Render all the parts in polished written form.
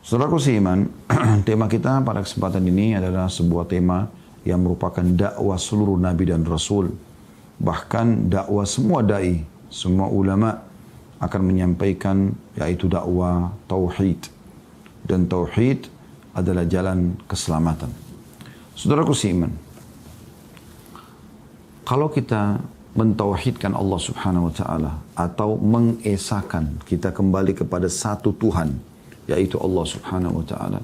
Saudaraku seiman, tema kita pada kesempatan ini adalah sebuah tema yang merupakan dakwah seluruh Nabi dan Rasul. Bahkan dakwah semua da'i, semua ulama akan menyampaikan yaitu dakwah tauhid. Dan tauhid adalah jalan keselamatan. Saudaraku seiman, kalau kita mentauhidkan Allah Subhanahu wa taala atau mengesahkan, kita kembali kepada satu Tuhan, yaitu Allah Subhanahu wa taala,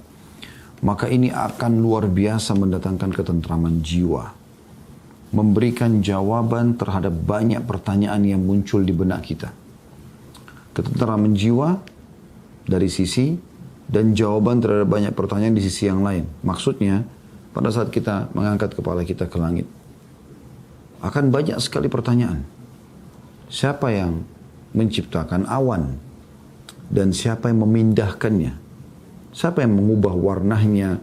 maka ini akan luar biasa mendatangkan ketentraman jiwa, memberikan jawaban terhadap banyak pertanyaan yang muncul di benak kita. Ketentraman jiwa dari sisi dan jawaban terhadap banyak pertanyaan di sisi yang lain. Maksudnya, pada saat kita mengangkat kepala kita ke langit, akan banyak sekali pertanyaan. Siapa yang menciptakan awan? Dan siapa yang memindahkannya? Siapa yang mengubah warnanya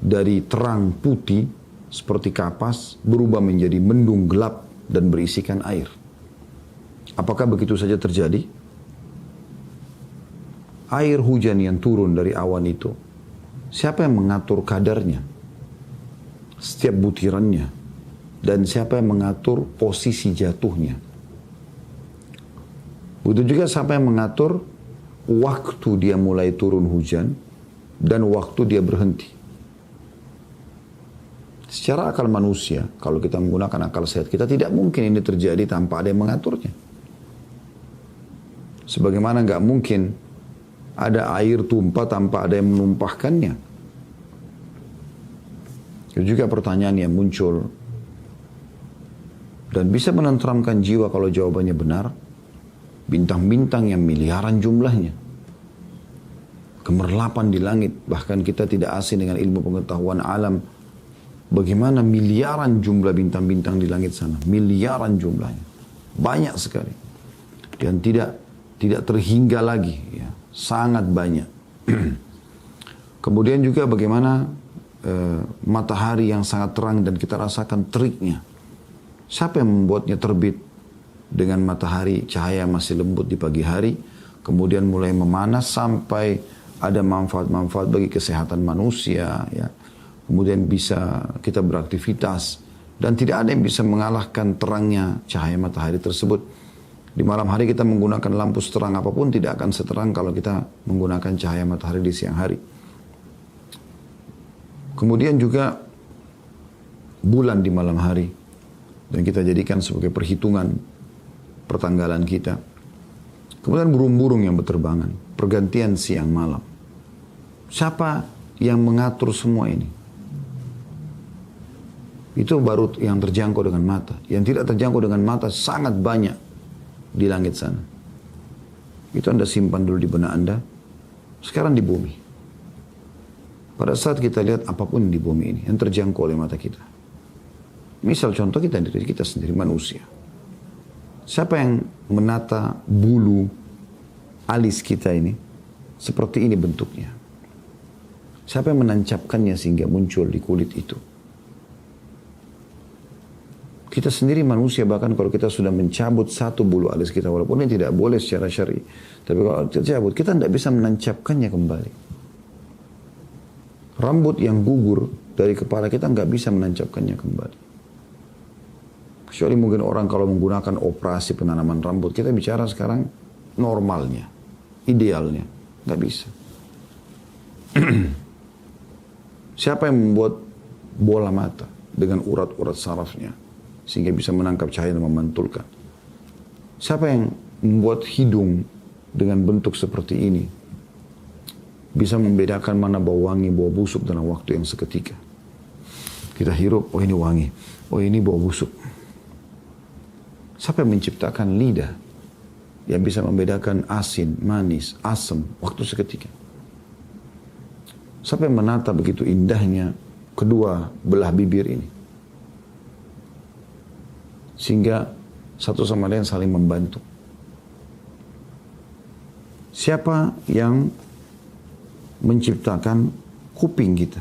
dari terang putih seperti kapas berubah menjadi mendung gelap dan berisikan air? Apakah begitu saja terjadi? Air hujan yang turun dari awan itu, siapa yang mengatur kadarnya? Setiap butirannya. Dan siapa yang mengatur posisi jatuhnya? Begitu juga siapa yang mengatur waktu dia mulai turun hujan dan waktu dia berhenti. Secara akal manusia, kalau kita menggunakan akal sehat, kita tidak mungkin ini terjadi tanpa ada yang mengaturnya. Sebagaimana nggak mungkin ada air tumpah tanpa ada yang menumpahkannya. Itu juga pertanyaan yang muncul dan bisa menenteramkan jiwa kalau jawabannya benar. Bintang-bintang yang miliaran jumlahnya, gemerlapan di langit, bahkan kita tidak asing dengan ilmu pengetahuan alam. Bagaimana miliaran jumlah bintang-bintang di langit sana, miliaran jumlahnya, banyak sekali, dan tidak terhingga lagi, ya, sangat banyak. Kemudian juga bagaimana matahari yang sangat terang dan kita rasakan teriknya. Siapa yang membuatnya terbit dengan matahari, cahaya masih lembut di pagi hari, kemudian mulai memanas sampai ada manfaat-manfaat bagi kesehatan manusia, ya. Kemudian bisa kita beraktivitas dan tidak ada yang bisa mengalahkan terangnya cahaya matahari tersebut. Di malam hari kita menggunakan lampu seterang apapun tidak akan seterang kalau kita menggunakan cahaya matahari di siang hari. Kemudian juga bulan di malam hari dan kita jadikan sebagai perhitungan pertanggalan kita. Kemudian burung-burung yang berterbangan, pergantian siang malam. Siapa yang mengatur semua ini? Itu baru yang terjangkau dengan mata. Yang tidak terjangkau dengan mata sangat banyak di langit sana. Itu Anda simpan dulu di benak Anda. Sekarang di bumi. Pada saat kita lihat apapun di bumi ini yang terjangkau oleh mata kita. Misal contoh kita diri kita sendiri manusia. Siapa yang menata bulu alis kita ini? Seperti ini bentuknya. Siapa yang menancapkannya sehingga muncul di kulit itu? Kita sendiri manusia, bahkan kalau kita sudah mencabut satu bulu alis kita, walaupun ini tidak boleh secara syar'i, tapi kalau kita cabut, kita tidak bisa menancapkannya kembali. Rambut yang gugur dari kepala kita nggak bisa menancapkannya kembali. Kecuali mungkin orang kalau menggunakan operasi penanaman rambut. Kita bicara sekarang normalnya, idealnya. Nggak bisa. Siapa yang membuat bola mata dengan urat-urat sarafnya sehingga bisa menangkap cahaya dan memantulkan? Siapa yang membuat hidung dengan bentuk seperti ini bisa membedakan mana bau wangi, bau busuk dalam waktu yang seketika? Kita hirup, oh ini wangi, oh ini bau busuk. Siapa yang menciptakan lidah yang bisa membedakan asin, manis, asam waktu seketika? Siapa yang menata begitu indahnya kedua belah bibir ini? Sehingga satu sama lain saling membantu. Siapa yang menciptakan kuping kita?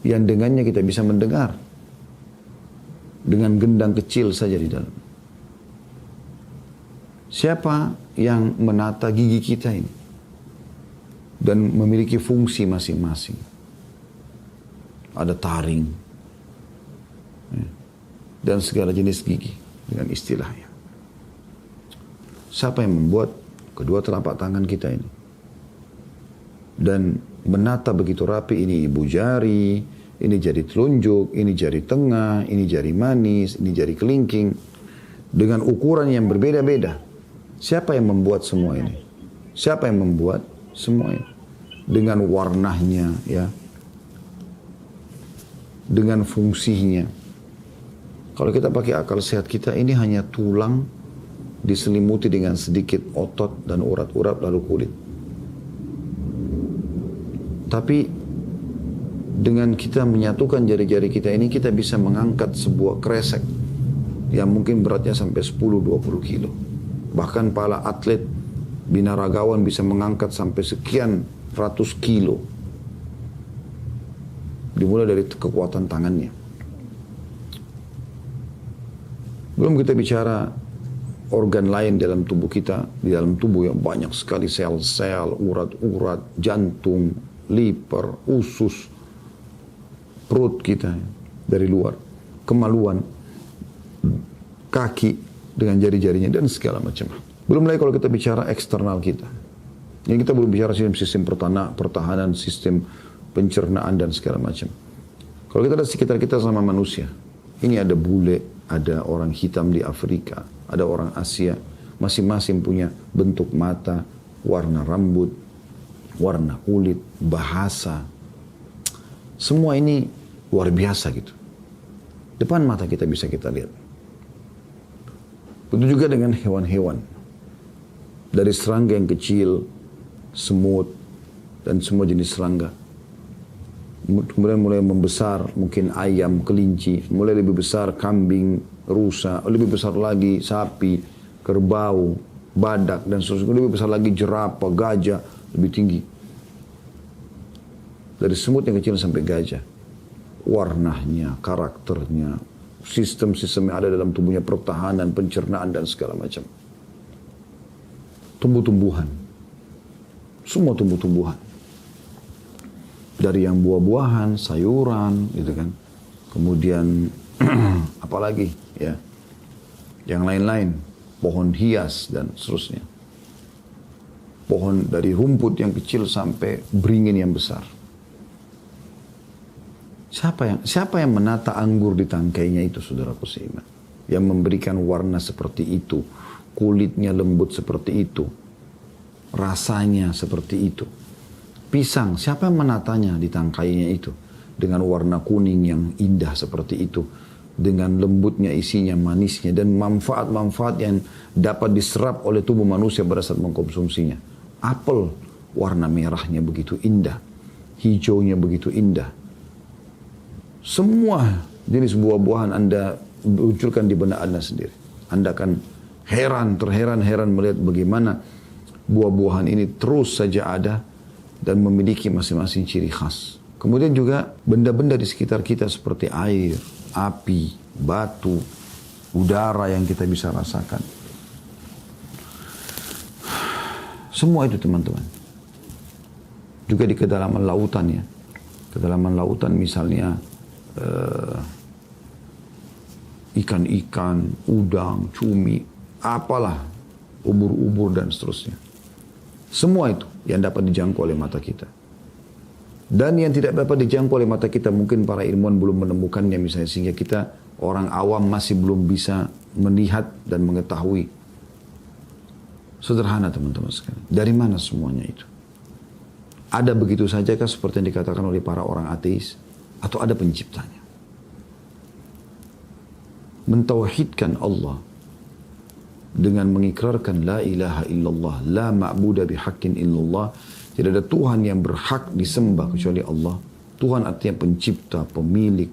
Yang dengannya kita bisa mendengar. Dengan gendang kecil saja di dalam. Siapa yang menata gigi kita ini? dan memiliki fungsi masing-masing. Ada taring ya, dan segala jenis gigi dengan istilahnya. Siapa yang membuat kedua telapak tangan kita ini? Dan menata begitu rapi, ini ibu jari, ini jari telunjuk, ini jari tengah, ini jari manis, ini jari kelingking. Dengan ukuran yang berbeda-beda. Siapa yang membuat semua ini? Siapa yang membuat semua ini? Dengan warnanya, ya, dengan fungsinya. Kalau kita pakai akal sehat kita, ini hanya tulang diselimuti dengan sedikit otot dan urat-urat lalu kulit. Tapi dengan kita menyatukan jari-jari kita ini, kita bisa mengangkat sebuah kresek yang mungkin beratnya sampai 10-20 kilo. Bahkan para atlet binaragawan bisa mengangkat sampai sekian ratus kilo. Dimulai dari kekuatan tangannya. Belum kita bicara organ lain dalam tubuh kita, di dalam tubuh yang banyak sekali sel-sel, urat-urat, jantung, liver, usus, perut kita dari luar, kemaluan, kaki dengan jari-jarinya dan segala macam. Belum lagi kalau kita bicara eksternal kita. Ini kita belum bicara sistem pertahanan, sistem pencernaan dan segala macam. Kalau kita lihat sekitar kita sama manusia, ini ada bule, ada orang hitam di Afrika, ada orang Asia, masing-masing punya bentuk mata, warna rambut, warna kulit, bahasa. Semua ini luar biasa gitu. Depan mata kita bisa kita lihat. Begitu juga dengan hewan-hewan. Dari serangga yang kecil, semut, dan semua jenis serangga. Kemudian mulai membesar, mungkin ayam, kelinci, mulai lebih besar kambing, rusa, lebih besar lagi sapi, kerbau, badak, dan seterusnya. Lebih besar lagi jerapah, gajah, lebih tinggi. Dari semut yang kecil sampai gajah. Warnanya, karakternya, sistem-sistem yang ada dalam tubuhnya, pertahanan, pencernaan, dan segala macam. Tumbuh-tumbuhan. Semua tumbuh-tumbuhan. Dari yang buah-buahan, sayuran, gitu kan. Kemudian, apalagi, ya. Yang lain-lain. Pohon hias, dan seterusnya. Pohon dari rumput yang kecil sampai beringin yang besar. Siapa yang menata anggur di tangkainya itu, saudaraku seiman? Yang memberikan warna seperti itu. Kulitnya lembut seperti itu. Rasanya seperti itu. Pisang, siapa yang menatanya di tangkainya itu? Dengan warna kuning yang indah seperti itu. Dengan lembutnya isinya, manisnya. Dan manfaat-manfaat yang dapat diserap oleh tubuh manusia pada saat mengkonsumsinya. Apel, warna merahnya begitu indah. Hijaunya begitu indah. Semua jenis buah-buahan Anda munculkan di benak Anda sendiri. Anda akan terheran-heran melihat bagaimana buah-buahan ini terus saja ada dan memiliki masing-masing ciri khas. Kemudian juga benda-benda di sekitar kita seperti air, api, batu, udara yang kita bisa rasakan. Semua itu teman-teman. Juga di kedalaman lautan ya. Kedalaman lautan misalnya ikan-ikan, udang, cumi, apalah, ubur-ubur dan seterusnya. Semua itu yang dapat dijangkau oleh mata kita. Dan yang tidak dapat dijangkau oleh mata kita, mungkin para ilmuwan belum menemukannya misalnya, sehingga kita orang awam masih belum bisa melihat dan mengetahui. Sederhana teman-teman sekalian. Dari mana semuanya itu? Ada begitu saja kah seperti yang dikatakan oleh para orang ateis? Atau ada penciptanya? Mentauhidkan Allah dengan mengikrarkan la ilaha illallah, la ma'buda bihaqqin illallah, tidak ada Tuhan yang berhak disembah kecuali Allah. Tuhan artinya pencipta, pemilik,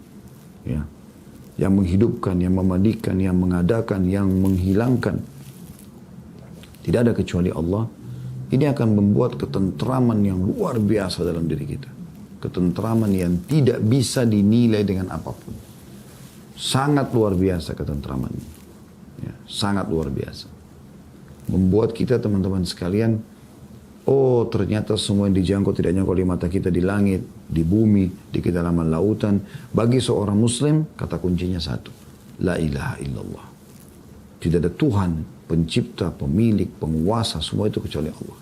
ya, yang menghidupkan, yang memandikan, yang mengadakan, yang menghilangkan. Tidak ada kecuali Allah. Ini akan membuat ketentraman yang luar biasa dalam diri kita. Ketentraman yang tidak bisa dinilai dengan apapun. Sangat luar biasa ketentraman ini. Ya, sangat luar biasa. Membuat kita teman-teman sekalian Oh ternyata semua yang dijangkau tidak jangkau di mata kita, di langit, di bumi, di kedalaman lautan. Bagi seorang muslim, kata kuncinya satu. La ilaha illallah. Tidak ada Tuhan, pencipta, pemilik, penguasa, semua itu kecuali Allah.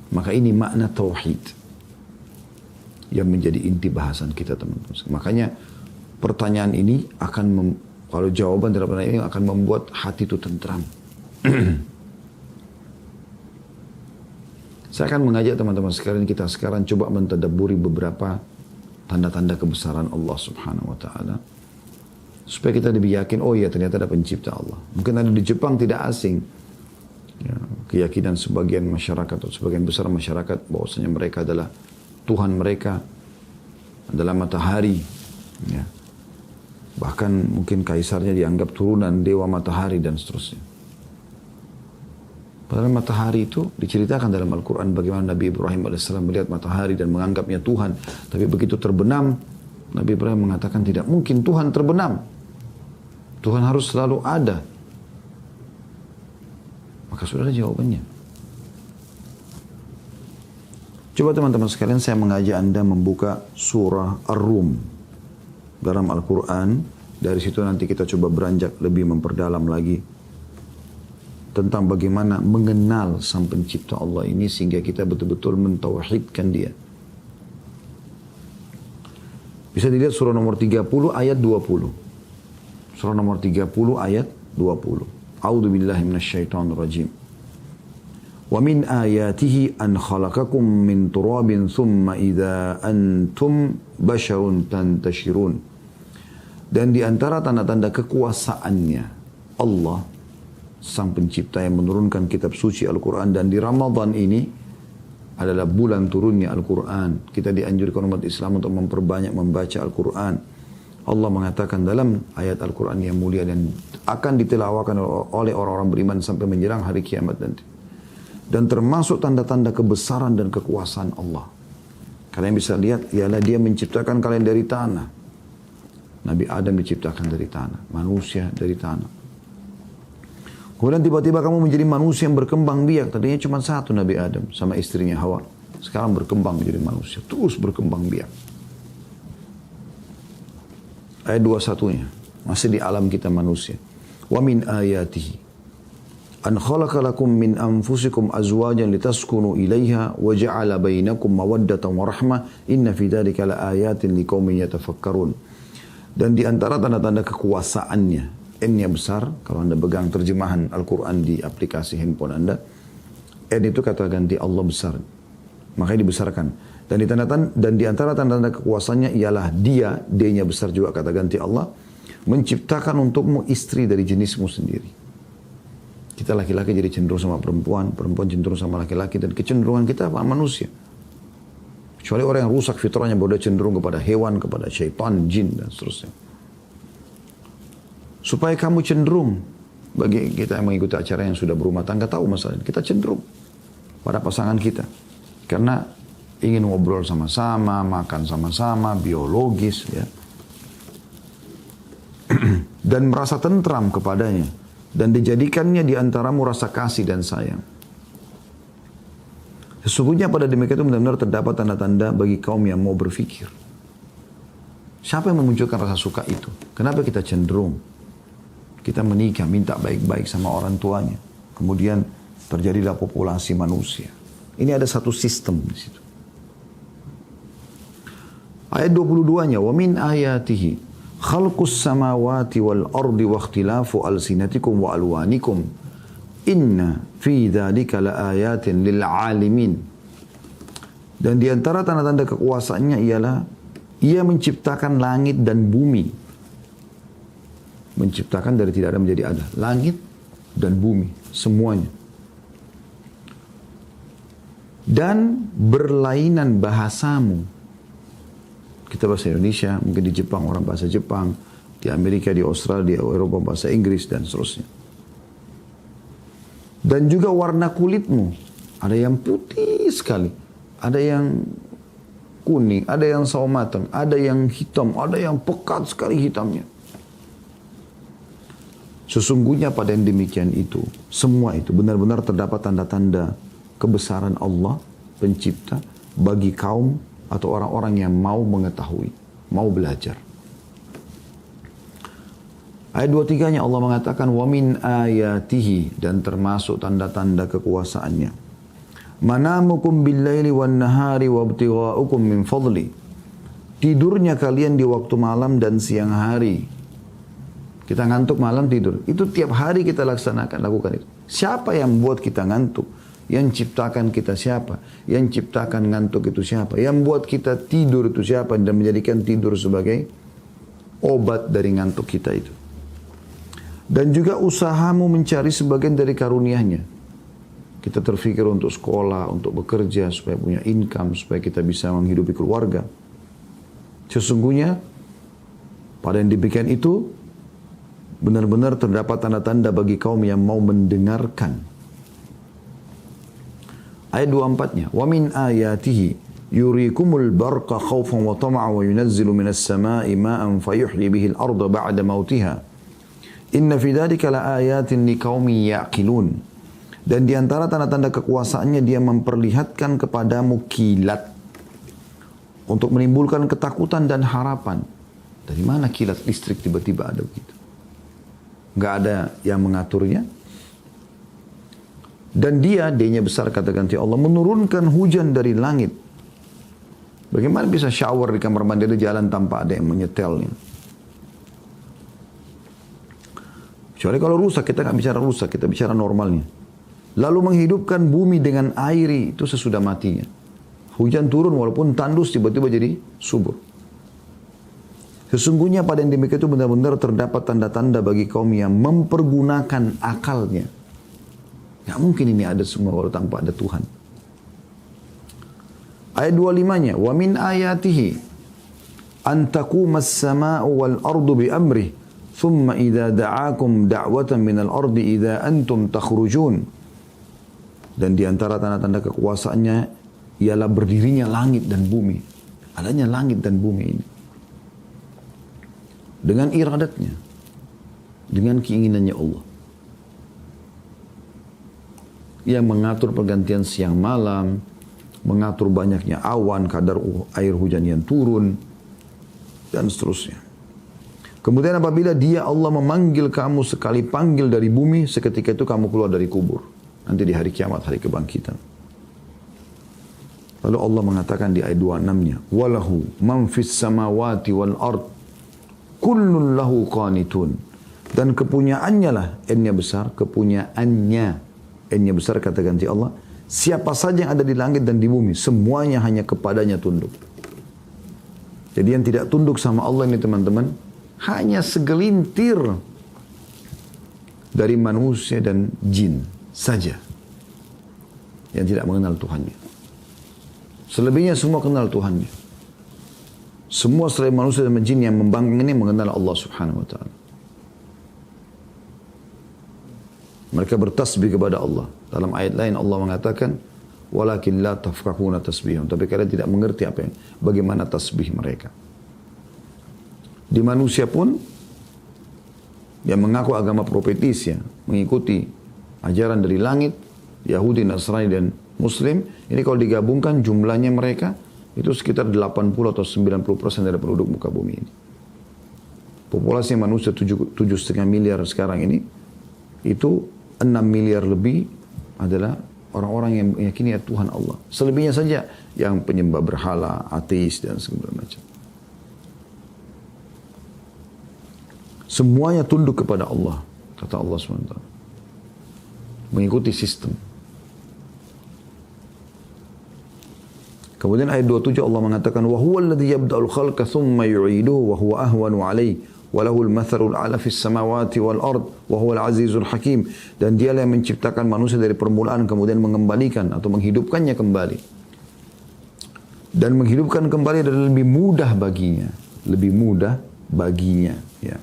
Maka ini makna tauhid yang menjadi inti bahasan kita teman-teman. Makanya pertanyaan ini akan, kalau jawaban dari pertanyaan ini akan membuat hati itu tentram. Saya akan mengajak teman-teman sekalian kita sekarang coba mentadabburi beberapa tanda-tanda kebesaran Allah Subhanahu wa taala. Supaya kita lebih yakin, oh iya ternyata ada pencipta Allah. Mungkin ada di Jepang tidak asing. Ya, keyakinan sebagian masyarakat atau sebagian besar masyarakat bahwasanya mereka adalah Tuhan mereka adalah matahari. Ya. Bahkan mungkin kaisarnya dianggap turunan dewa matahari dan seterusnya. Padahal matahari itu diceritakan dalam Al-Quran bagaimana Nabi Ibrahim AS melihat matahari dan menganggapnya Tuhan. Tapi begitu terbenam, Nabi Ibrahim mengatakan tidak mungkin Tuhan terbenam. Tuhan harus selalu ada. Maka sudah ada jawabannya. Coba teman-teman sekalian saya mengajak Anda membuka surah Ar-Rum dalam Al-Quran. Dari situ nanti kita coba beranjak lebih memperdalam lagi tentang bagaimana mengenal sang pencipta Allah ini sehingga kita betul-betul mentauhidkan dia. Bisa dilihat surah nomor 30 ayat 20. Surah nomor 30 ayat 20. A'udzu billahi minasyaitonir rajim. Wa min ayatihi an khalaqakum min turabin thumma idza antum basharun tantashirun. Dan di antara tanda-tanda kekuasaannya Allah sang pencipta yang menurunkan kitab suci Al-Quran, dan di Ramadan ini adalah bulan turunnya Al-Quran. Kita dianjurkan umat Islam untuk memperbanyak membaca Al-Quran. Allah mengatakan dalam ayat Al-Quran yang mulia dan akan ditelawakan oleh orang-orang beriman sampai menjelang hari kiamat nanti. Dan termasuk tanda-tanda kebesaran dan kekuasaan Allah. Kalian bisa lihat, ialah dia menciptakan kalian dari tanah. Nabi Adam diciptakan dari tanah, manusia dari tanah. Kemudian tiba-tiba kamu menjadi manusia yang berkembang biak. Tadinya cuma satu Nabi Adam sama istrinya Hawa. Sekarang berkembang menjadi manusia, terus berkembang biak. Ayat 21-nya masih di alam kita manusia. Wa min ayatihi an khalaqa lakum min anfusikum azwajan litaskunu ilaiha wa ja'ala bainakum mawaddatan wa rahmah inna fi dzalika laayatin liqaumin yatafakkarun. Dan di antara tanda-tanda kekuasaannya, N-nya besar, kalau Anda pegang terjemahan Al-Quran di aplikasi handphone Anda, N itu kata ganti Allah besar, makanya dibesarkan. Dan di antara tanda-tanda kekuasaannya ialah dia, D-nya besar juga kata ganti Allah, menciptakan untukmu istri dari jenismu sendiri. Kita laki-laki jadi cenderung sama perempuan, perempuan cenderung sama laki-laki, dan kecenderungan kita apa? Manusia. Kecuali orang yang rusak fitrahnya, bahwa dia cenderung kepada hewan, kepada syaitan, jin, dan seterusnya. Supaya kamu cenderung, bagi kita yang mengikuti acara yang sudah berumah tangga tahu masalahnya, kita cenderung pada pasangan kita. Karena ingin ngobrol sama-sama, makan sama-sama, biologis, ya. Dan merasa tentram kepadanya. Dan dijadikannya di antaramu rasa kasih dan sayang. Sesungguhnya pada demikian itu benar-benar terdapat tanda-tanda bagi kaum yang mau berfikir. Siapa yang memunculkan rasa suka itu? Kenapa kita cenderung? Kita menikah, minta baik-baik sama orang tuanya. Kemudian terjadilah populasi manusia. Ini ada satu sistem di situ. Ayat 22-nya, wa min ayatihi khalqus samawati wal ardi wa ikhtilafu alsinatikum wa alwanikum inna fi dzalika laayatin lil alimin. Dan di antara tanda-tanda kekuasaannya ialah ia menciptakan langit dan bumi. Menciptakan dari tidak ada menjadi ada. Langit dan bumi, semuanya. Dan berlainan bahasamu. Kita bahasa Indonesia, mungkin di Jepang orang bahasa Jepang, di Amerika, di Australia, di Eropa bahasa Inggris, dan seterusnya. Dan juga warna kulitmu. Ada yang putih sekali, ada yang kuning, ada yang sawo matang, ada yang hitam, ada yang pekat sekali hitamnya. Sesungguhnya pada yang demikian itu, semua itu benar-benar terdapat tanda-tanda kebesaran Allah pencipta bagi kaum atau orang-orang yang mau mengetahui, mau belajar. Ayat 23-nya Allah mengatakan wa min ayatihi, dan termasuk tanda-tanda kekuasaannya. Manamukum bil-laili wan-nahari wabtigha'ukum min fadli. Tidurnya kalian di waktu malam dan siang hari. Kita ngantuk malam tidur. Itu tiap hari kita lakukan itu. Siapa yang buat kita ngantuk? Yang ciptakan kita siapa? Yang ciptakan ngantuk itu siapa? Yang buat kita tidur itu siapa? Dan menjadikan tidur sebagai obat dari ngantuk kita itu. Dan juga usahamu mencari sebagian dari karunia-Nya. Kita terfikir untuk sekolah, untuk bekerja, supaya punya income, supaya kita bisa menghidupi keluarga. Sesungguhnya, pada yang demikian itu, benar-benar terdapat tanda-tanda bagi kaum yang mau mendengarkan. Ayat 24-nya, wa min ayatihi yurikumul barqa khawfan wa tama'an wa yunazzilu minas sama'i ma'an fayuhyi bihil arda ba'da mautiha. Inna fi dzalika laayatin liqaumin yaqilun. Dan di antara tanda-tanda kekuasaannya dia memperlihatkan kepadamu kilat untuk menimbulkan ketakutan dan harapan. Dari mana kilat listrik tiba-tiba ada begitu? Nggak ada yang mengaturnya. Dan D-nya besar kata ganti Allah, menurunkan hujan dari langit. Bagaimana bisa shower di kamar mandi di jalan tanpa ada yang menyetelnya? Kecuali kalau rusak, kita nggak bicara rusak, kita bicara normalnya. Lalu menghidupkan bumi dengan air itu sesudah matinya. Hujan turun walaupun tandus tiba-tiba jadi subur. Sesungguhnya pada yang demikian itu benar-benar terdapat tanda-tanda bagi kaum yang mempergunakan akalnya. Nggak mungkin ini ada semua kalau tanpa ada Tuhan. Ayat 25-nya, wa min ayatihi an taqumas sama'u wal ardu bi amrih thumma idza da'akum da'watan minal ardi idza antum takhrujun. Dan di antara tanda-tanda kekuasaannya ialah berdirinya langit dan bumi. Adanya langit dan bumi ini. Dengan iradatnya. Dengan keinginannya Allah. Yang mengatur pergantian siang malam. Mengatur banyaknya awan, kadar air hujan yang turun. Dan seterusnya. Kemudian apabila dia Allah memanggil kamu sekali panggil dari bumi. Seketika itu kamu keluar dari kubur. Nanti di hari kiamat, hari kebangkitan. Lalu Allah mengatakan di ayat 26-nya. Walahu man fis samawati wal ard. Kullun lahu qanitun. Dan kepunyaannya lah, N-nya besar, kepunyaannya. N-nya besar kata ganti Allah. Siapa saja yang ada di langit dan di bumi, semuanya hanya kepadanya tunduk. Jadi yang tidak tunduk sama Allah ini teman-teman, hanya segelintir dari manusia dan jin saja. Yang tidak mengenal Tuhannya. Selebihnya semua kenal Tuhannya. Semua selain manusia dan jin yang membangkang ini mengenal Allah subhanahu wa ta'ala. Mereka bertasbih kepada Allah. Dalam ayat lain Allah mengatakan, walakin la tafqahuna tasbihum. Tapi kalian tidak mengerti bagaimana tasbih mereka. Di manusia pun, yang mengaku agama profetis ya, mengikuti ajaran dari langit, Yahudi, Nasrani dan Muslim, ini kalau digabungkan jumlahnya mereka, itu sekitar 80 atau 90% dari penduduk muka bumi ini. Populasi manusia 7,5 miliar sekarang ini, itu 6 miliar lebih adalah orang-orang yang meyakini Tuhan Allah. Selebihnya saja yang penyembah berhala, ateis dan segala macam. Semuanya tunduk kepada Allah, kata Allah SWT. Mengikuti sistem. Kemudian ayat 27 Allah mengatakan wa huwa alladhi yabda'ul khalqa thumma yu'iduhu wa huwa ahwanu 'alayhi wa lahul mathalul 'ala fis samawati wal ard wa huwal 'azizul hakim. Dan dialah yang menciptakan manusia dari permulaan kemudian mengembalikan atau menghidupkannya kembali. Dan menghidupkan kembali adalah lebih mudah baginya, lebih mudah baginya, ya.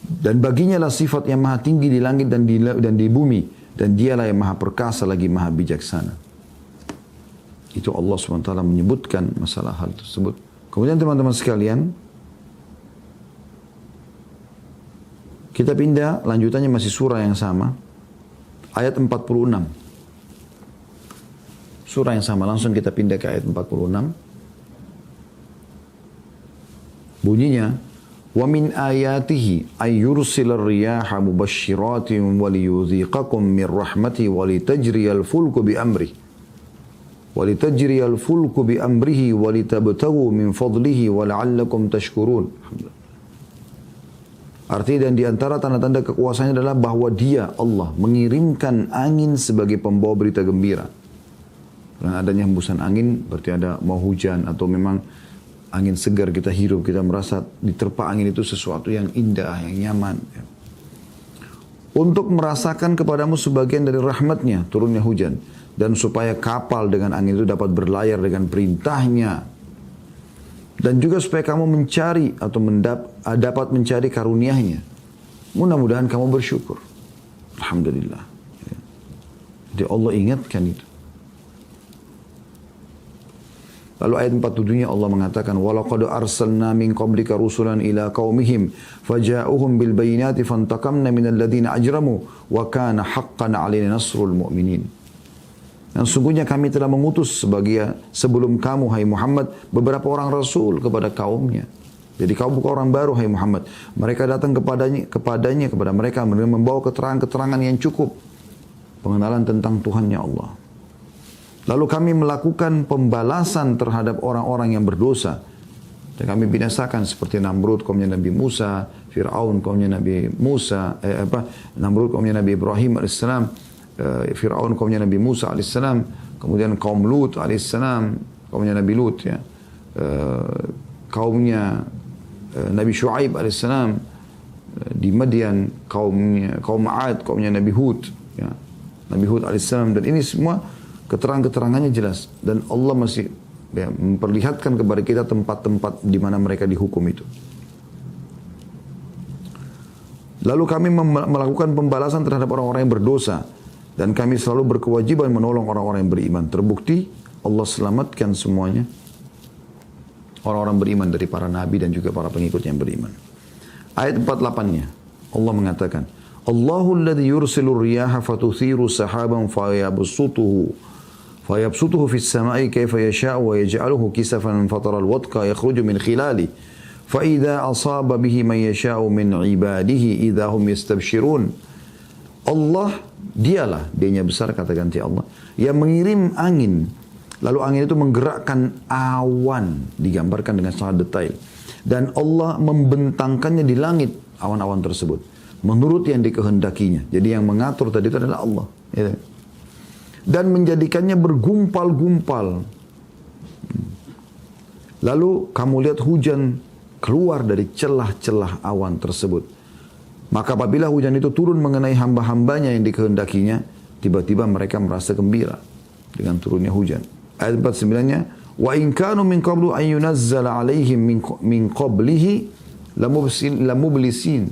Dan baginya lah sifat yang maha tinggi di langit dan di bumi. Dan dialah yang maha perkasa lagi maha bijaksana. Itu Allah SWT menyebutkan masalah hal tersebut. Kemudian teman-teman sekalian, kita pindah, lanjutannya masih surah yang sama. ayat 46. Surah yang sama, langsung kita pindah ke ayat 46. Bunyinya, wa min ayatihi ayyursilar riyaha mubashshiratin wa liyudhiqakum min rahmati wa litajriyal fulku bi amri wa litajriyal fulku bi amrihi wa litabtaghu min fadlihi wa la'allakum tashkurun. Artinya, dan di antara tanda-tanda kekuasaannya adalah bahwa Dia, Allah, mengirimkan angin sebagai pembawa berita gembira. Dengan adanya hembusan angin, berarti ada mau hujan atau memang angin segar kita hirup, kita merasa diterpa angin itu sesuatu yang indah, yang nyaman. Untuk merasakan kepadamu sebagian dari rahmatnya, turunnya hujan. Dan supaya kapal dengan angin itu dapat berlayar dengan perintahnya. Dan juga supaya kamu mencari atau dapat mencari karunia-Nya. Mudah-mudahan kamu bersyukur. Alhamdulillah. Jadi Allah ingatkan itu. Lalu ayat 47-nya Allah mengatakan, وَلَقَدْ أَرْسَلْنَا مِنْ قَبْلِكَ رُسُلًا إِلَىٰ قَوْمِهِمْ فَجَاءُهُمْ بِالْبَيِّنَاتِ فَانْتَقَمْنَا مِنَ الَّذِينَ أَجْرَمُوا وَكَانَ حَقًّا عَلَيْنَا نَصْرُ الْمُؤْمِنِينَ. Dan sungguhnya kami telah mengutus sebelum kamu, hai Muhammad, beberapa orang rasul kepada kaumnya. Jadi kau bukan orang baru, hai Muhammad. Mereka datang kepada mereka membawa keterangan-keterangan yang cukup. Pengenalan tentang Tuhannya Allah. Lalu kami melakukan pembalasan terhadap orang-orang yang berdosa. Dan kami binasakan seperti Namrud kaumnya Nabi Musa, Fir'aun kaumnya Nabi Musa, Namrud kaumnya Nabi Ibrahim alaihissalam, Fir'aun kaumnya Nabi Musa alaihissalam, kemudian kaum Lut alaihissalam, kaumnya Nabi Lut ya, kaumnya Nabi Shu'aib alaihissalam di Madian, kaum Ad, kaumnya Nabi Hud ya, Nabi Hud alaihissalam. Dan ini semua keterangan-keterangannya jelas. Dan Allah masih memperlihatkan kepada kita tempat-tempat di mana mereka dihukum itu. Lalu kami melakukan pembalasan terhadap orang-orang yang berdosa. Dan kami selalu berkewajiban menolong orang-orang yang beriman. Terbukti Allah selamatkan semuanya orang-orang beriman dari para nabi dan juga para pengikut yang beriman. Ayat 48-nya Allah mengatakan, Allahul ladzi yursilur riyaha fatuthiru sahaban fayabsutuhu fis samai kaifa yasha'u wa yaj'aluhu kisafan fataral wadqa yakhruju min khilali fa idza asaba bihi man yasha'u min ibadihi idza hum yastabshirun. Allah, dialah, Dia-nya besar kata ganti Allah, yang mengirim angin. Lalu angin itu menggerakkan awan, digambarkan dengan sangat detail. Dan Allah membentangkannya di langit awan-awan tersebut menurut yang dikehendakinya. Jadi yang mengatur tadi itu adalah Allah. Dan menjadikannya bergumpal-gumpal. Lalu kamu lihat hujan keluar dari celah-celah awan tersebut. Maka apabila hujan itu turun mengenai hamba-hambanya yang dikehendakinya, tiba-tiba mereka merasa gembira dengan turunnya hujan. Ayat 49-nya, wa in kanu min qablu an yunazzala alaihim min qablihi lamublisin.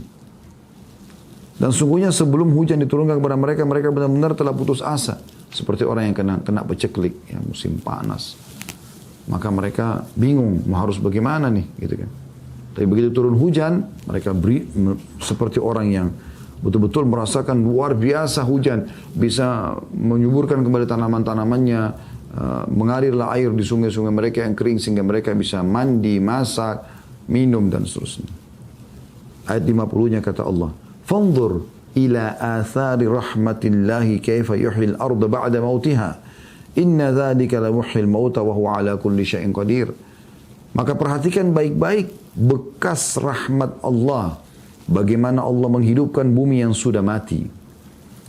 Dan sungguhnya sebelum hujan diturunkan kepada mereka, mereka benar-benar telah putus asa. Seperti orang yang kena peceklik, ya, musim panas. Maka mereka bingung, harus bagaimana nih, gitu kan. Tapi begitu turun hujan, mereka seperti orang yang betul-betul merasakan luar biasa hujan. Bisa menyuburkan kembali tanaman-tanamannya, mengalirlah air di sungai-sungai mereka yang kering sehingga mereka bisa mandi, masak, minum dan seterusnya. Ayat 50-nya kata Allah, "Fanzur ila athari rahmatillahi kaifa yuhyil arda ba'da mautiha. Inna dzalika la muhyil mauta wa huwa ala kulli syai'in qadir." Maka perhatikan baik-baik bekas rahmat Allah, bagaimana Allah menghidupkan bumi yang sudah mati.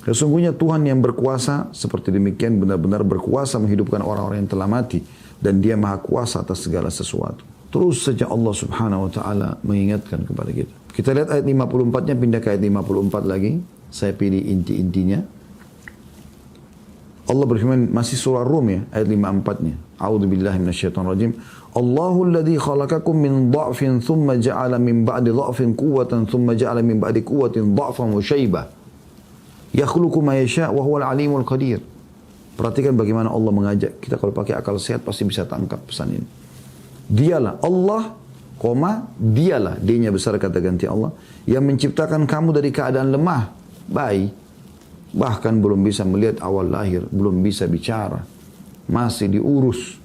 Sesungguhnya Tuhan yang berkuasa seperti demikian, benar-benar berkuasa menghidupkan orang-orang yang telah mati, dan Dia maha kuasa atas segala sesuatu. Terus saja Allah subhanahu wa ta'ala mengingatkan kepada kita. Kita lihat ayat 54-nya, pindah ke ayat 54 lagi. Saya pilih inti-intinya. Allah berfirman, masih surah Rum ya, ayat 54-nya. A'udzu billahi minasyaitonir rajim. Allahul ladzi khalaqakum min dha'fin thumma ja'ala min ba'di dha'fin quwwatan thumma ja'ala min ba'di quwwatin dha'fan wa syaibah. Yakhluqu ma yasha' wa huwal alimul qadir. Perhatikan bagaimana Allah mengajak kita, kalau pakai akal sehat pasti bisa tangkap pesan ini. Dialah Allah, dialah, D-nya besar kata ganti Allah, yang menciptakan kamu dari keadaan lemah, bayi. Bahkan belum bisa melihat awal lahir, belum bisa bicara. Masih diurus.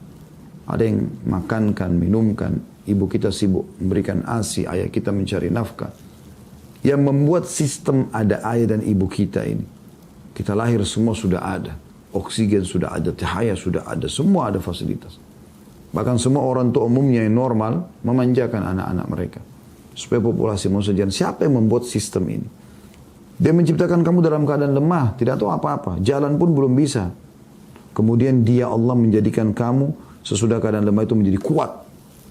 Ada yang makankan, minumkan. Ibu kita sibuk memberikan ASI, ayah kita mencari nafkah. Yang membuat sistem ada ayah dan ibu kita ini. Kita lahir semua sudah ada. Oksigen sudah ada, cahaya sudah ada, semua ada fasilitas. Bahkan semua orang tua umumnya yang normal memanjakan anak-anak mereka. Supaya populasi manusia jalan. Siapa yang membuat sistem ini? Dia menciptakan kamu dalam keadaan lemah, tidak tahu apa-apa. Jalan pun belum bisa. Kemudian dia Allah menjadikan kamu sesudah keadaan lemah itu menjadi kuat.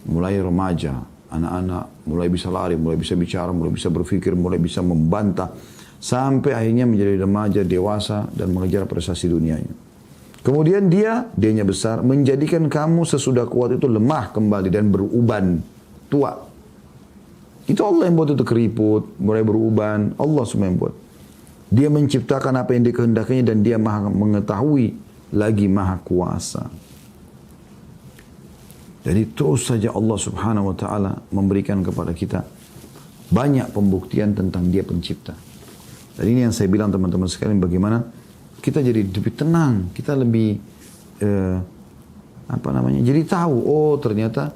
Mulai remaja, anak-anak mulai bisa lari, mulai bisa bicara, mulai bisa berpikir, mulai bisa membantah. Sampai akhirnya menjadi remaja, dewasa, dan mengejar prestasi dunianya. Kemudian dianya besar, menjadikan kamu sesudah kuat itu lemah kembali dan beruban, tua. Itu Allah yang buat itu keriput, mulai beruban, Allah semua yang buat. Dia menciptakan apa yang dikehendakinya dan dia maha mengetahui, lagi maha kuasa. Jadi terus saja Allah subhanahu wa ta'ala memberikan kepada kita banyak pembuktian tentang dia pencipta. Dan ini yang saya bilang teman-teman sekalian, bagaimana kita jadi lebih tenang, kita lebih jadi tahu, oh ternyata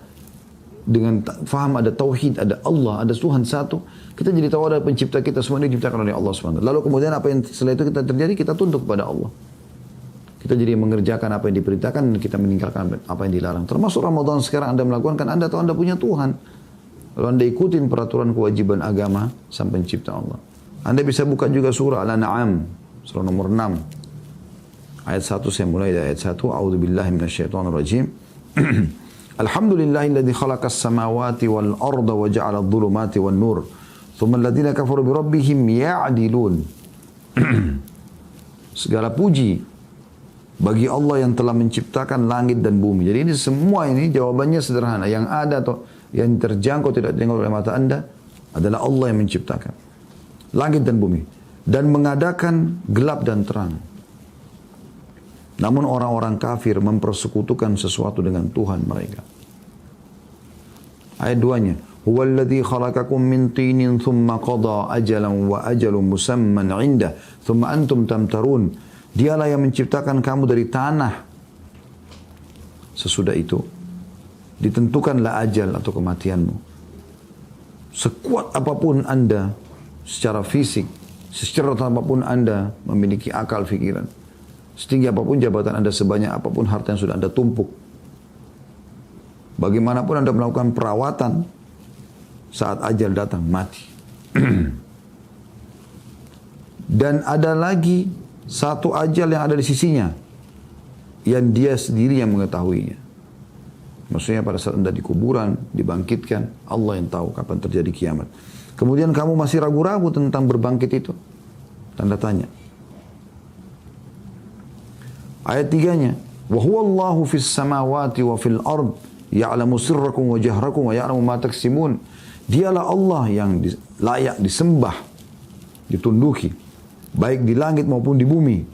dengan faham ada tauhid, ada Allah, ada Tuhan satu, kita jadi tahu ada pencipta kita, semua ini diciptakan oleh Allah SWT. Lalu kemudian apa yang setelah itu kita terjadi, kita tunduk pada Allah. Kita jadi mengerjakan apa yang diperintahkan dan kita meninggalkan apa yang dilarang. Termasuk Ramadan sekarang Anda melakukan, kan Anda tahu Anda punya Tuhan. Lalu Anda ikutin peraturan kewajiban agama sang pencipta Allah. Anda bisa buka juga surah Al-An'am, surah nomor 6. Ayat 1, saya mulai dari ayat 1. A'udzubillahi minasyaitonirrajim. Alhamdulillahilladzi khalaqas samawati wal arda wa ja'ala adh-dhulumati wan nur. Tsumma alladziina kafaru bi rabbihim ya'dilun. Segala puji bagi Allah yang telah menciptakan langit dan bumi. Jadi ini semua ini jawabannya sederhana. Yang ada atau yang terjangkau tidak terjangkau oleh mata Anda adalah Allah yang menciptakan langit dan bumi dan mengadakan gelap dan terang. Namun orang-orang kafir mempersekutukan sesuatu dengan Tuhan mereka. Ayat 2-nya, "Huwallazi khalaqakum min tinin thumma qada ajalan wa ajalun musamman 'indah, thumma antum tamtarun." Dialah yang menciptakan kamu dari tanah. Sesudah itu ditentukanlah ajal atau kematianmu. Sekuat apapun Anda secara fisik, secerot apapun Anda memiliki akal fikiran, setinggi apapun jabatan Anda, sebanyak apapun harta yang sudah Anda tumpuk, bagaimanapun Anda melakukan perawatan, saat ajal datang mati. Dan ada lagi satu ajal yang ada di sisinya, yang dia sendiri yang mengetahuinya. Maksudnya pada saat Anda di kuburan, dibangkitkan, Allah yang tahu kapan terjadi kiamat. Kemudian kamu masih ragu-ragu tentang berbangkit itu. Tanda tanya. Ayat 3-nya, "Wa huwallahu fis samawati wa fil ard, ya'lamu sirrakum wa jahrakum wa ya'lamu ma taksimun." Dialah Allah yang layak disembah, ditunduki, baik di langit maupun di bumi.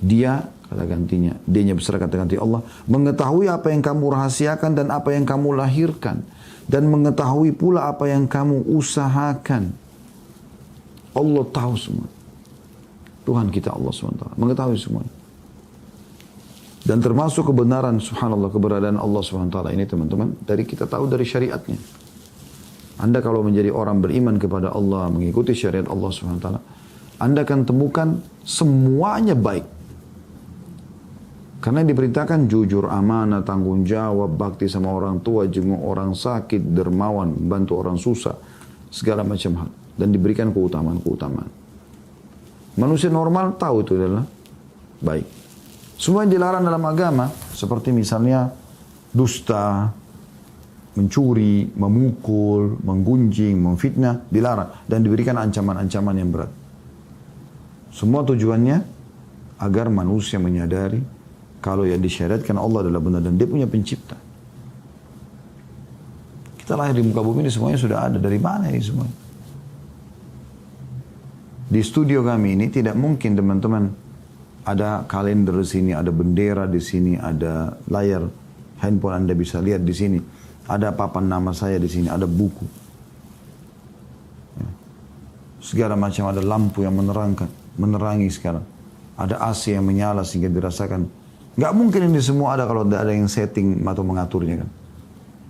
Dia, kata gantinya, dianya besar kata ganti Allah, mengetahui apa yang kamu rahasiakan dan apa yang kamu lahirkan, dan mengetahui pula apa yang kamu usahakan. Allah tahu semua. Tuhan kita Allah SWT mengetahui semua. Dan termasuk kebenaran, subhanallah, keberadaan Allah SWT ini teman-teman, dari kita tahu dari syariatnya. Anda kalau menjadi orang beriman kepada Allah, mengikuti syariat Allah SWT, Anda akan temukan semuanya baik. Karena diperintahkan jujur, amanah, tanggung jawab, bakti sama orang tua, jenguk orang sakit, dermawan, bantu orang susah, segala macam hal. Dan diberikan keutamaan-keutamaan. Manusia normal tahu itu adalah baik. Semua yang dilarang dalam agama, seperti misalnya dusta, mencuri, memukul, menggunjing, memfitnah, dilarang. Dan diberikan ancaman-ancaman yang berat. Semua tujuannya agar manusia menyadari kalau yang disyariatkan Allah adalah benar dan dia punya pencipta. Kita lahir di muka bumi ini semuanya sudah ada. Dari mana ini semua? Di studio kami ini tidak mungkin teman-teman ada kalender di sini, ada bendera di sini, ada layar handphone Anda bisa lihat di sini, ada papan nama saya di sini, ada buku. Segala macam, ada lampu yang menerangi sekarang. Ada AC yang menyala sehingga dirasakan. Nggak mungkin ini semua ada kalau tidak ada yang setting atau mengaturnya kan.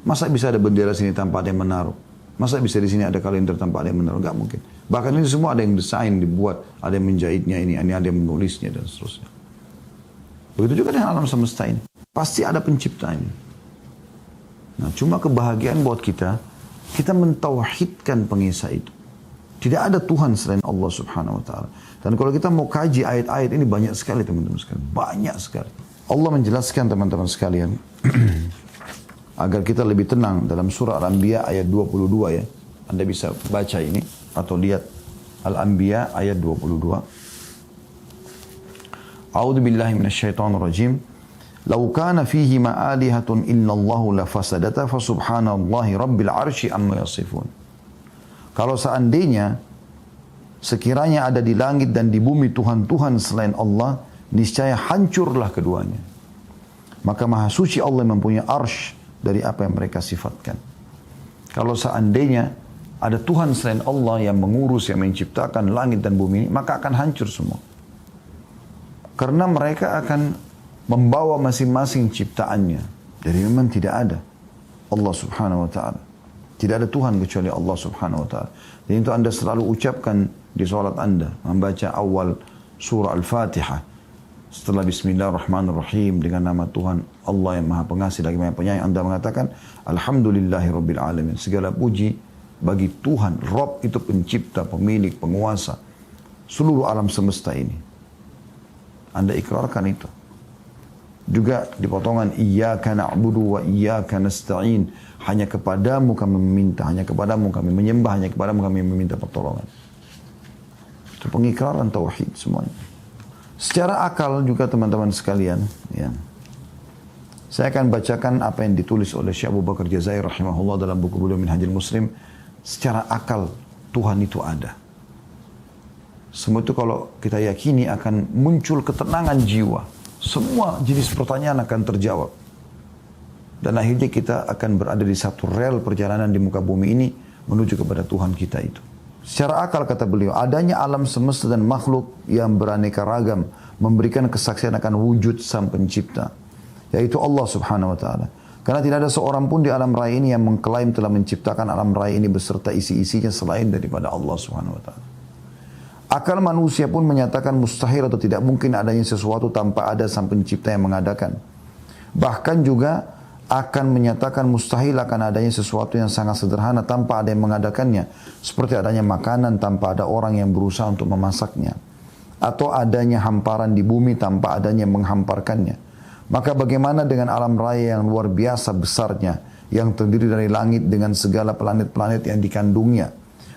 Masa bisa ada bendera sini tanpa ada yang menaruh? Masa bisa di sini ada kalender tanpa ada yang menaruh? Nggak mungkin. Bahkan ini semua ada yang desain, dibuat. Ada yang menjahitnya ini ada yang menulisnya dan seterusnya. Begitu juga dengan alam semesta ini. Pasti ada penciptanya. Nah, cuma kebahagiaan buat kita mentauhidkan pengisah itu. Tidak ada Tuhan selain Allah subhanahu wa ta'ala. Dan kalau kita mau kaji ayat-ayat ini banyak sekali teman-teman sekalian. Banyak sekali. Allah menjelaskan teman-teman sekalian. Agar kita lebih tenang dalam surah Al-Anbiya ayat 22 ya. Anda bisa baca ini atau lihat Al-Anbiya ayat 22. A'udzu billahi minasyaitonir rajim. Lau kana fihi ma alihatun illallahu lafasadata fa subhanallahi rabbil arsy amma yasifun. Kalau seandainya sekiranya ada di langit dan di bumi Tuhan-Tuhan selain Allah, niscaya hancurlah keduanya. Maka maha suci Allah mempunyai arsy dari apa yang mereka sifatkan. Kalau seandainya ada Tuhan selain Allah yang mengurus, yang menciptakan langit dan bumi, maka akan hancur semua. Karena mereka akan membawa masing-masing ciptaannya. Jadi memang tidak ada Allah subhanahu wa ta'ala. Tidak ada Tuhan kecuali Allah subhanahu wa ta'ala. Dan itu Anda selalu ucapkan di salat Anda. Membaca awal surah Al-Fatihah. Setelah Bismillahirrahmanirrahim dengan nama Tuhan Allah yang maha pengasih lagi maha penyayang. Anda mengatakan Alhamdulillahirabbil alamin. Segala puji bagi Tuhan. Rabb itu pencipta, pemilik, penguasa seluruh alam semesta ini. Anda ikrarkan itu. Juga di potongan iyyaka na'budu wa iyyaka nasta'in. Hanya kepadamu kami meminta, hanya kepadamu kami menyembah, hanya kepadamu kami meminta pertolongan. Itu pengikraran tauhid semuanya. Secara akal juga teman-teman sekalian, ya. Saya akan bacakan apa yang ditulis oleh Syekh Abu Bakar Jazair rahimahullah dalam buku beliau Minhajul Muslim. Secara akal Tuhan itu ada. Semua itu kalau kita yakini akan muncul ketenangan jiwa. Semua jenis pertanyaan akan terjawab. Dan akhirnya kita akan berada di satu rel perjalanan di muka bumi ini menuju kepada Tuhan kita itu. Secara akal kata beliau, adanya alam semesta dan makhluk yang beraneka ragam memberikan kesaksian akan wujud sang pencipta, yaitu Allah subhanahu wa ta'ala. Karena tidak ada seorang pun di alam raya ini yang mengklaim telah menciptakan alam raya ini beserta isi-isinya selain daripada Allah subhanahu wa ta'ala. Akal manusia pun menyatakan mustahil atau tidak mungkin adanya sesuatu tanpa ada sang pencipta yang mengadakan. Bahkan juga akan menyatakan mustahil akan adanya sesuatu yang sangat sederhana tanpa ada yang mengadakannya. Seperti adanya makanan tanpa ada orang yang berusaha untuk memasaknya. Atau adanya hamparan di bumi tanpa adanya yang menghamparkannya. Maka bagaimana dengan alam raya yang luar biasa besarnya, yang terdiri dari langit dengan segala planet-planet yang dikandungnya.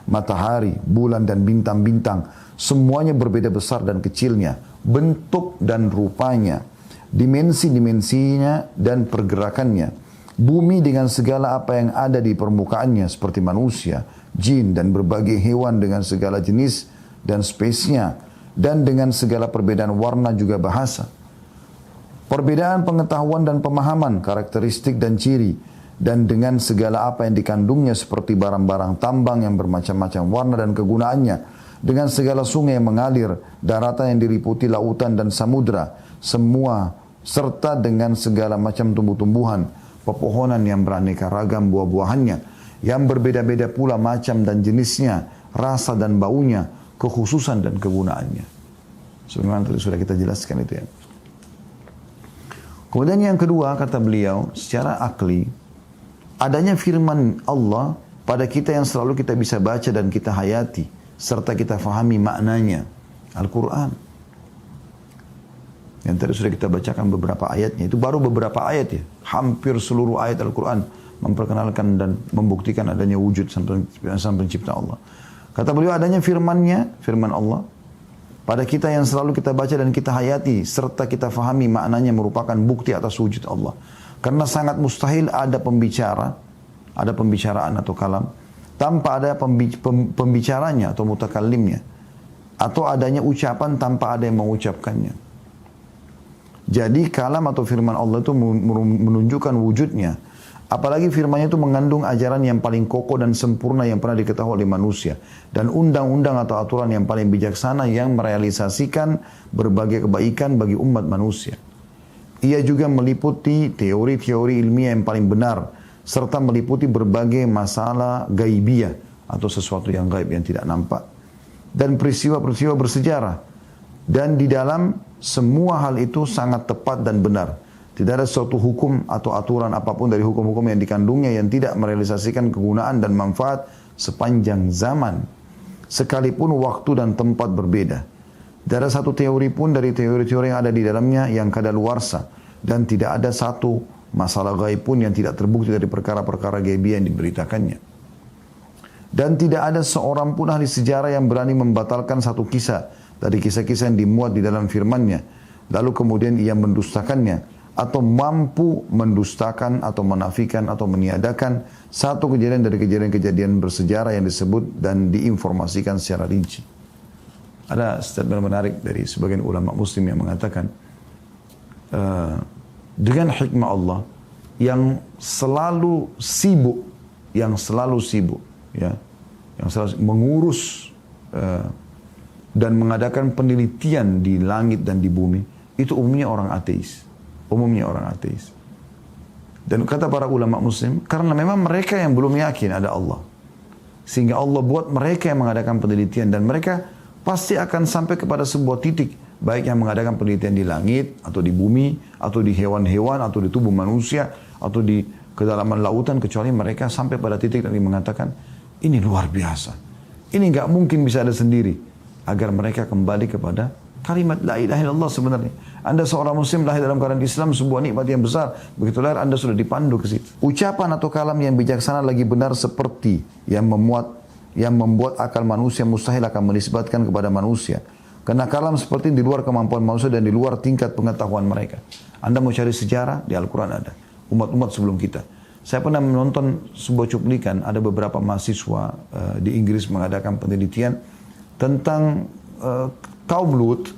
Matahari, bulan dan bintang-bintang, semuanya berbeda besar dan kecilnya, bentuk dan rupanya, dimensi-dimensinya dan pergerakannya. Bumi dengan segala apa yang ada di permukaannya seperti manusia, jin dan berbagai hewan dengan segala jenis dan spesiesnya, dan dengan segala perbedaan warna juga bahasa. Perbedaan pengetahuan dan pemahaman, karakteristik dan ciri, dan dengan segala apa yang dikandungnya seperti barang-barang tambang yang bermacam-macam warna dan kegunaannya, dengan segala sungai yang mengalir, daratan yang diliputi lautan dan samudra, semua serta dengan segala macam tumbuh-tumbuhan, pepohonan yang beraneka ragam buah-buahannya, yang berbeda-beda pula macam dan jenisnya, rasa dan baunya, kekhususan dan kegunaannya. Sebagaimana tadi sudah kita jelaskan itu ya. Kemudian yang kedua kata beliau, secara akli, adanya firman Allah pada kita yang selalu kita bisa baca dan kita hayati, serta kita fahami maknanya, Al-Quran. Yang tadi sudah kita bacakan beberapa ayatnya. Itu baru beberapa ayat ya. Hampir seluruh ayat Al-Quran memperkenalkan dan membuktikan adanya wujud sang pencipta Allah. Kata beliau adanya firmannya, firman Allah, pada kita yang selalu kita baca dan kita hayati, serta kita fahami maknanya merupakan bukti atas wujud Allah. Karena sangat mustahil ada pembicaraan atau kalam, tanpa ada pembicaranya atau mutakallimnya. Atau adanya ucapan tanpa ada yang mengucapkannya. Jadi kalam atau firman Allah itu menunjukkan wujudnya. Apalagi firman-Nya itu mengandung ajaran yang paling kokoh dan sempurna yang pernah diketahui oleh manusia. Dan undang-undang atau aturan yang paling bijaksana yang merealisasikan berbagai kebaikan bagi umat manusia. Ia juga meliputi teori-teori ilmiah yang paling benar, serta meliputi berbagai masalah gaibiyah atau sesuatu yang gaib yang tidak nampak, dan peristiwa-peristiwa bersejarah. Dan di dalam semua hal itu sangat tepat dan benar. Tidak ada suatu hukum atau aturan apapun dari hukum-hukum yang dikandungnya yang tidak merealisasikan kegunaan dan manfaat sepanjang zaman, sekalipun waktu dan tempat berbeda. Tidak ada satu teori pun dari teori-teori yang ada di dalamnya yang kadaluarsa, dan tidak ada satu masalah gaib pun yang tidak terbukti dari perkara-perkara gaibiyah yang diberitakannya. Dan tidak ada seorang pun ahli sejarah yang berani membatalkan satu kisah dari kisah-kisah yang dimuat di dalam firman-Nya, lalu kemudian ia mendustakannya, atau mampu mendustakan atau menafikan atau meniadakan satu kejadian dari kejadian-kejadian bersejarah yang disebut dan diinformasikan secara rinci. Ada statement menarik dari sebagian ulama muslim yang mengatakan, dengan hikmah Allah yang selalu sibuk, ya, yang selalu mengurus dan mengadakan penelitian di langit dan di bumi, itu umumnya orang ateis. Dan kata para ulama muslim, karena memang mereka yang belum yakin ada Allah, sehingga Allah buat mereka yang mengadakan penelitian, dan mereka pasti akan sampai kepada sebuah titik, baik yang mengadakan penelitian di langit, atau di bumi, atau di hewan-hewan, atau di tubuh manusia, atau di kedalaman lautan, kecuali mereka sampai pada titik yang mengatakan, ini luar biasa, ini nggak mungkin bisa ada sendiri, agar mereka kembali kepada kalimat la ilaha illallah. Sebenarnya Anda seorang muslim lahir dalam keadaan Islam, sebuah nikmat yang besar. Begitu lahir Anda sudah dipandu ke situ. Ucapan atau kalam yang bijaksana lagi benar seperti yang membuat akal manusia mustahil akan menisbatkan kepada manusia. Karena kalam seperti di luar kemampuan manusia dan di luar tingkat pengetahuan mereka. Anda mau cari sejarah, di Al-Quran ada. Umat-umat sebelum kita. Saya pernah menonton sebuah cuplikan, ada beberapa mahasiswa di Inggris mengadakan penelitian tentang kaum Lut,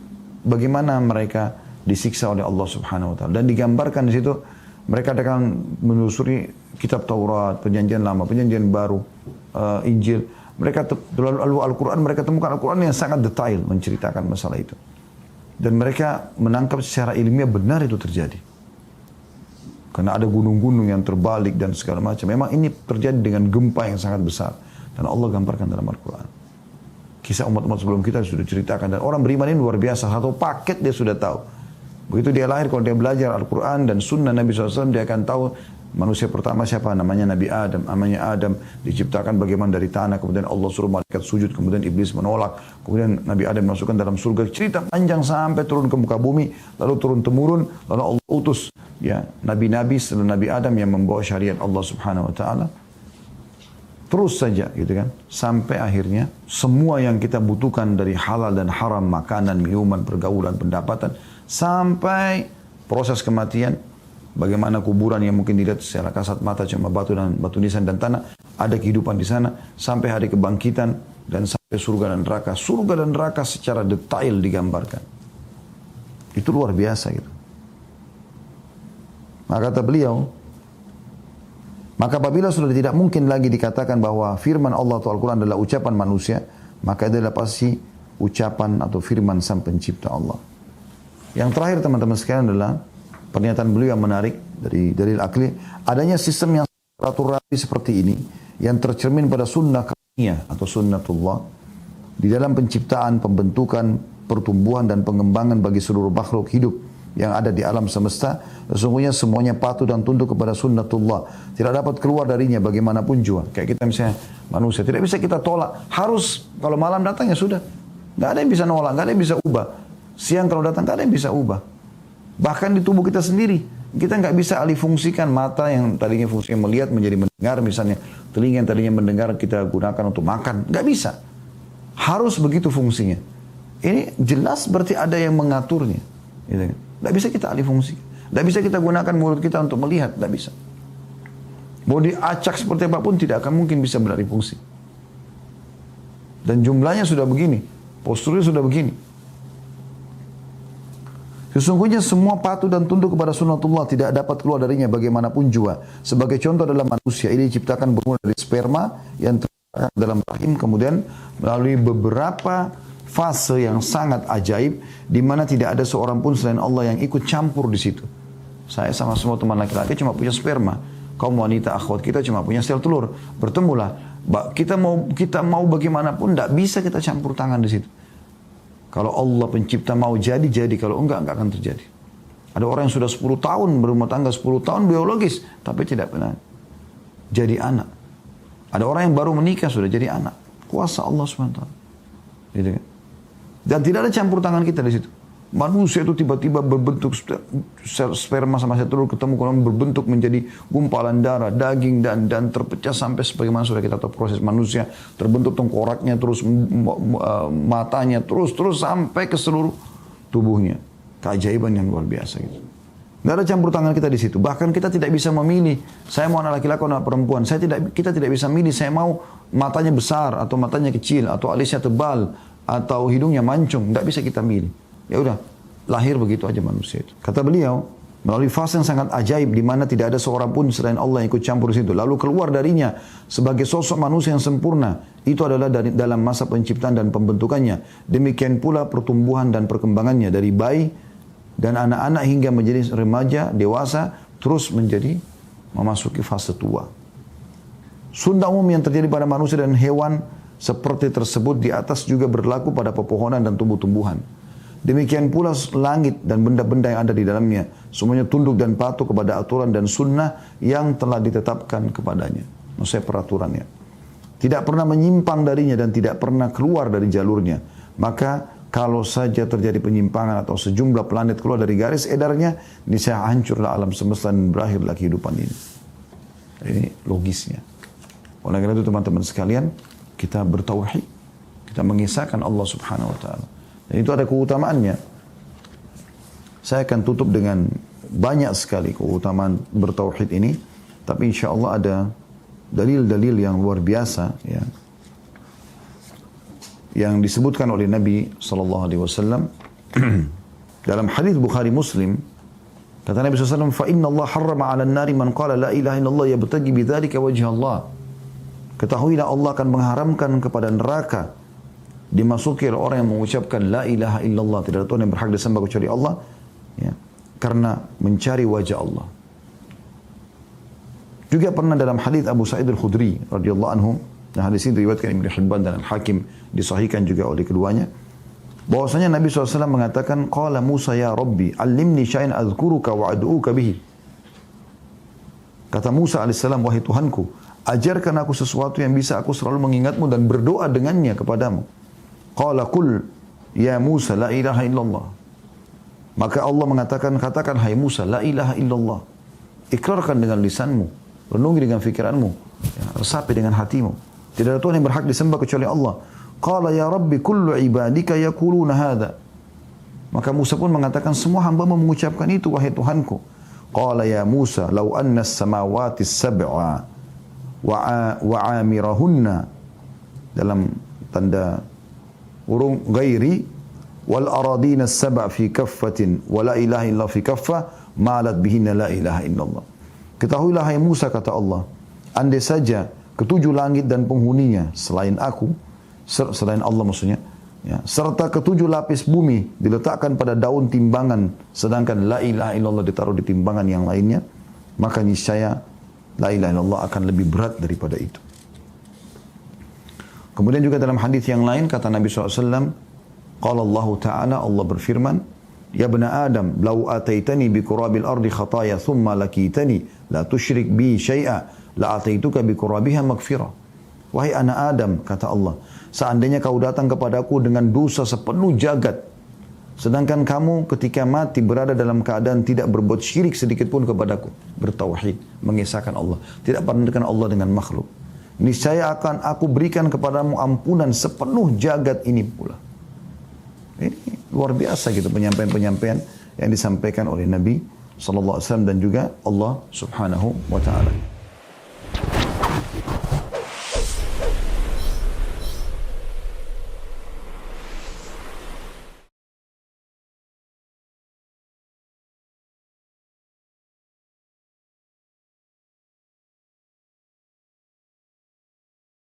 bagaimana mereka disiksa oleh Allah Subhanahu wa taala, dan digambarkan di situ mereka akan menelusuri kitab Taurat, Perjanjian Lama, Perjanjian Baru, Injil. Mereka lalu Al-Quran, mereka temukan Al-Quran yang sangat detail menceritakan masalah itu. Dan mereka menangkap secara ilmiah benar itu terjadi. Karena ada gunung-gunung yang terbalik dan segala macam. Memang ini terjadi dengan gempa yang sangat besar. Dan Allah gambarkan dalam Al-Quran. Kisah umat-umat sebelum kita sudah ceritakan. Dan orang beriman ini luar biasa. Satu paket dia sudah tahu. Begitu dia lahir, kalau dia belajar Al-Quran dan Sunnah Nabi SAW, dia akan tahu manusia pertama siapa, namanya Nabi Adam. Namanya Adam diciptakan bagaimana dari tanah, kemudian Allah suruh malaikat sujud, kemudian iblis menolak, kemudian Nabi Adam masukkan dalam surga. Cerita panjang sampai turun ke muka bumi, lalu turun-temurun, lalu Allah utus ya nabi-nabi setelah Nabi Adam yang membawa syariat Allah Subhanahu wa taala. Terus saja gitu kan, sampai akhirnya semua yang kita butuhkan dari halal dan haram, makanan, minuman, pergaulan, pendapatan, sampai proses kematian. Bagaimana kuburan yang mungkin dilihat secara kasat mata cuma batu nisan dan tanah, ada kehidupan di sana, sampai hari kebangkitan, dan sampai surga dan neraka. Surga dan neraka secara detail digambarkan. Itu luar biasa gitu. Maka kata beliau, maka apabila sudah tidak mungkin lagi dikatakan bahwa firman Allah atau Al-Quran adalah ucapan manusia, maka itu adalah pasti ucapan atau firman sang pencipta Allah. Yang terakhir teman-teman sekalian adalah pernyataan beliau yang menarik dari dalil akli, adanya sistem yang teratur rapi seperti ini yang tercermin pada sunnah kauniyah atau sunnatullah di dalam penciptaan, pembentukan, pertumbuhan dan pengembangan bagi seluruh makhluk hidup yang ada di alam semesta. Sesungguhnya semuanya patuh dan tunduk kepada sunnatullah, tidak dapat keluar darinya bagaimanapun jua. Kayak kita misalnya manusia, tidak bisa kita tolak, harus kalau malam datang ya sudah, nggak ada yang bisa nolak, nggak ada yang bisa ubah. Siang kalau datang nggak ada yang bisa ubah. Bahkan di tubuh kita sendiri, kita nggak bisa alih fungsikan mata yang tadinya fungsinya melihat menjadi mendengar, misalnya telinga yang tadinya mendengar kita gunakan untuk makan, nggak bisa. Harus begitu fungsinya. Ini jelas berarti ada yang mengaturnya. Gitu. Nggak bisa kita alih fungsi, nggak bisa kita gunakan mulut kita untuk melihat, nggak bisa. Mau diacak seperti apapun tidak akan mungkin bisa beralih fungsi. Dan jumlahnya sudah begini, posturnya sudah begini. Sesungguhnya semua patuh dan tunduk kepada sunnatullah tidak dapat keluar darinya bagaimanapun jua. Sebagai contoh dalam manusia ini diciptakan bermula dari sperma yang terletak dalam rahim, kemudian melalui beberapa fase yang sangat ajaib di mana tidak ada seorang pun selain Allah yang ikut campur di situ. Saya sama semua teman laki-laki cuma punya sperma. Kaum wanita akhwat kita cuma punya sel telur. Bertemulah. Kita mau bagaimanapun tidak bisa kita campur tangan di situ. Kalau Allah pencipta mau jadi. Kalau enggak akan terjadi. Ada orang yang sudah 10 tahun berumah tangga, 10 tahun biologis, tapi tidak pernah jadi anak. Ada orang yang baru menikah sudah jadi anak. Kuasa Allah SWT. Gitu kan? Dan tidak ada campur tangan kita di situ. Manusia itu tiba-tiba berbentuk sperma sama sel telur ketemu, kemudian berbentuk menjadi gumpalan darah, daging dan terpecah sampai sebagaimana sudah kita tahu proses manusia, terbentuk tengkoraknya terus matanya terus sampai ke seluruh tubuhnya. Keajaiban yang luar biasa gitu. Tidak ada campur tangan kita di situ. Bahkan kita tidak bisa memilih. Saya mau anak laki-laki atau anak perempuan. Kita tidak bisa milih. Saya mau matanya besar atau matanya kecil atau alisnya tebal atau hidungnya mancung. Tidak bisa kita milih. Ya udah, lahir begitu aja manusia itu. Kata beliau, melalui fase yang sangat ajaib di mana tidak ada seorang pun selain Allah yang ikut campur di situ. Lalu keluar darinya sebagai sosok manusia yang sempurna. Itu adalah dalam masa penciptaan dan pembentukannya. Demikian pula pertumbuhan dan perkembangannya dari bayi dan anak-anak hingga menjadi remaja, dewasa, terus menjadi memasuki fase tua. Sunnah umum yang terjadi pada manusia dan hewan seperti tersebut di atas juga berlaku pada pepohonan dan tumbuh-tumbuhan. Demikian pula langit dan benda-benda yang ada di dalamnya. Semuanya tunduk dan patuh kepada aturan dan sunnah yang telah ditetapkan kepadanya. Maksudnya peraturannya. Tidak pernah menyimpang darinya dan tidak pernah keluar dari jalurnya. Maka kalau saja terjadi penyimpangan atau sejumlah planet keluar dari garis edarnya, niscaya hancurlah alam semesta dan berakhirlah kehidupan ini. Ini logisnya. Oleh karena itu teman-teman sekalian, kita bertauhid. Kita mengisahkan Allah Subhanahu Wa Taala. Dan itu ada keutamaannya. Saya akan tutup dengan banyak sekali keutamaan bertauhid ini. Tapi insya Allah ada dalil-dalil yang luar biasa. Ya, yang disebutkan oleh Nabi SAW. Dalam hadis Bukhari Muslim. Kata Nabi SAW, فَإِنَّ اللَّهَ حَرَّمَ عَلَى النَّارِ مَنْ قَالَ لَا إِلَهَ إِلَّا اللَّهِ يَبْتَغِي بِذَلِكَ وَجْهَ اللَّهِ. Ketahuilah Allah akan mengharamkan kepada neraka dimasuki oleh orang yang mengucapkan la ilaha illallah, tidak ada Tuhan yang berhak disembah kecuali Allah, ya, karena mencari wajah Allah. Juga pernah dalam hadis Abu Sa'id Al-Khudri radhiyallahu anhu, dan hadis ini diriwayatkan Ibnu Hibban dan Al-Hakim, disahihkan juga oleh keduanya, bahwasanya Nabi SAW mengatakan, qala Musa ya Rabbi, allimni syai'an azkuruka wa ad'uka bihi. Kata Musa alaihissalam, wahai Tuhanku, ajarkan aku sesuatu yang bisa aku selalu mengingatmu dan berdoa dengannya kepadamu. Qala qul ya Musa la ilaha illallah. Maka Allah mengatakan, katakan hai Musa la ilaha illallah. Ikrarkan dengan lisanmu, renungi dengan fikiranmu, ya, resapi dengan hatimu. Tidak ada Tuhan yang berhak disembah kecuali Allah. Qala ya Rabbi kullu ibadika yaquluna hadha. Maka Musa pun mengatakan, semua hamba-Mu mengucapkan itu wahai Tuhanku. Qala ya Musa law anna as-samawati as-sab'a wa 'amirahunna, dalam tanda urung ghairi, wal aradina as-sab' fi kaffatin wa la ilaha illa fi kaffah malat bihinna la ilaha illallah. Ketahuilah hai Musa, kata Allah, andai saja ketujuh langit dan penghuninya selain aku, selain Allah maksudnya, ya, serta ketujuh lapis bumi diletakkan pada daun timbangan, sedangkan la ilaha illallah ditaruh di timbangan yang lainnya, maka niscaya la ilaha illallah akan lebih berat daripada itu. Kemudian juga dalam hadis yang lain kata Nabi SAW, qala Allah Ta'ala, Allah berfirman, ya bna Adam, lau ataitani bi qurabil ardi khataya thumma lakitani la tusyrik bi syai'a la ataituka bi qurabiha maghfirah. Wahai anak Adam, kata Allah, seandainya kau datang kepadaku dengan dosa sepenuh jagat, sedangkan kamu ketika mati berada dalam keadaan tidak berbuat syirik sedikit pun kepadaku, bertauhid, mengisahkan Allah, tidak merendahkan Allah dengan makhluk, niscaya akan aku berikan kepadamu ampunan sepenuh jagat ini pula. Ini luar biasa gitu penyampaian-penyampaian yang disampaikan oleh Nabi SAW dan juga Allah Subhanahu wa Ta'ala.